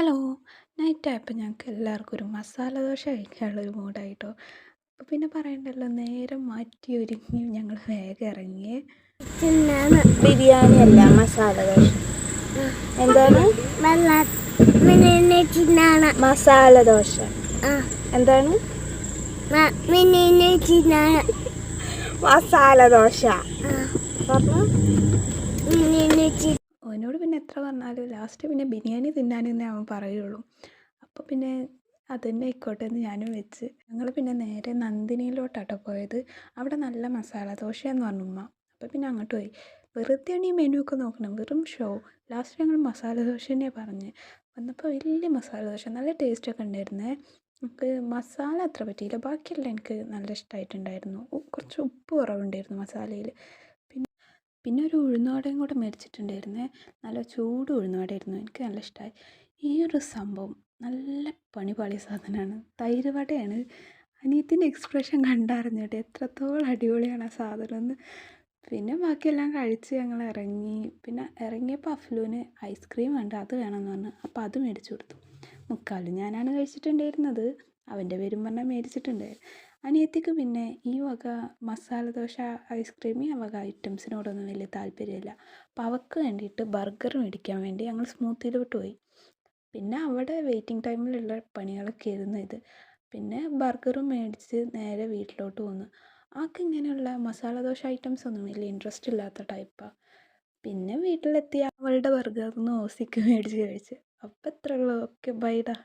Hello. നൈറ്റായപ്പോൾ ഞങ്ങൾക്ക് എല്ലാവർക്കും ഒരു മസാല ദോശ കഴിക്കാനുള്ളൊരു മൂഡായിട്ടോ. അപ്പോൾ പിന്നെ പറയണ്ടല്ലോ, നേരം മാറ്റി ഒരുങ്ങി ഞങ്ങൾ വേഗം ഇറങ്ങിയേ. ബിരിയാണി അല്ല, മസാല ദോശ. എന്താണ്? മസാല ദോശ. എന്താണ്? മസാല ദോശ. അവനോട് പിന്നെ എത്ര പറഞ്ഞാലും ലാസ്റ്റ് പിന്നെ ബിരിയാണി തിന്നാനെന്നേ അവൻ പറയുള്ളൂ. അപ്പോൾ പിന്നെ അതുതന്നെ ആയിക്കോട്ടെ എന്ന് ഞാനും വെച്ച്. ഞങ്ങൾ പിന്നെ നേരെ നന്ദിനിയിലോട്ടാട്ടോ പോയത്. അവിടെ നല്ല മസാല ദോശയെന്ന് പറഞ്ഞു ഉമ്മ. അപ്പോൾ പിന്നെ അങ്ങോട്ട് പോയി. വെറുതെയാണ് ഈ മെനു ഒക്കെ നോക്കണം, വെറും ഷോ. ലാസ്റ്റ് ഞങ്ങൾ മസാല ദോശ തന്നെയാണ് പറഞ്ഞ് വന്നപ്പോൾ വലിയ മസാല ദോശ, നല്ല ടേസ്റ്റൊക്കെ ഉണ്ടായിരുന്നേ. നമുക്ക് മസാല അത്ര പറ്റിയില്ല, ബാക്കിയെല്ലാം എനിക്ക് നല്ല ഇഷ്ടമായിട്ടുണ്ടായിരുന്നു. കുറച്ച് ഉപ്പ് കുറവുണ്ടായിരുന്നു മസാലയിൽ. പിന്നെ ഒരു ഉഴുന്നുവടയും കൂടെ മേടിച്ചിട്ടുണ്ടായിരുന്നേ. നല്ല ചൂട് ഉഴുന്നുവടയായിരുന്നു, എനിക്ക് നല്ല ഇഷ്ടമായി. ഈ ഒരു സംഭവം നല്ല പണിപാളിയ സാധനമാണ്. തൈര് വടയാണ്. അനിയത്തിൻ്റെ എക്സ്പ്രഷൻ കണ്ടറിഞ്ഞിട്ട് എത്രത്തോളം അടിപൊളിയാണ് ആ സാധനം എന്ന്. പിന്നെ ബാക്കിയെല്ലാം കഴിച്ച് ഞങ്ങൾ ഇറങ്ങി. പിന്നെ ഇറങ്ങിയപ്പോൾ അഫ്ലുവിന് ഐസ്ക്രീം വേണ്ട, അത് വേണമെന്ന് പറഞ്ഞു. അപ്പോൾ അത് മേടിച്ചു കൊടുത്തു. മുക്കാലും ഞാനാണ് കഴിച്ചിട്ടുണ്ടായിരുന്നത്, അവൻ്റെ പേരും പറഞ്ഞാൽ മേടിച്ചിട്ടുണ്ട്. അനിയത്തിക്ക് പിന്നെ ഈ വക മസാല ദോശ, ഐസ്ക്രീം, ആ വക ഐറ്റംസിനോടൊന്നും വലിയ താല്പര്യമില്ല. അപ്പോൾ അവൾക്ക് വേണ്ടിയിട്ട് ബർഗർ മേടിക്കാൻ വേണ്ടി ഞങ്ങൾ സ്മൂത്തിയിലോട്ട് പോയി. പിന്നെ അവിടെ വെയിറ്റിംഗ് ടൈമിലുള്ള പണികളൊക്കെ ആയിരുന്നു ഇത്. പിന്നെ ബർഗറും മേടിച്ച് നേരെ വീട്ടിലോട്ട് പോന്നു. ആൾക്ക് ഇങ്ങനെയുള്ള മസാല ദോശ ഐറ്റംസ് ഒന്നും വലിയ ഇൻട്രസ്റ്റ് ഇല്ലാത്ത ടൈപ്പാണ്. പിന്നെ വീട്ടിലെത്തി അവളുടെ ബർഗറിന്ന് ഓസിക്ക് മേടിച്ച് കഴിച്ച്. അപ്പം എത്ര ഉള്ളൂ. ഓക്കെ, ബൈ ഡാ.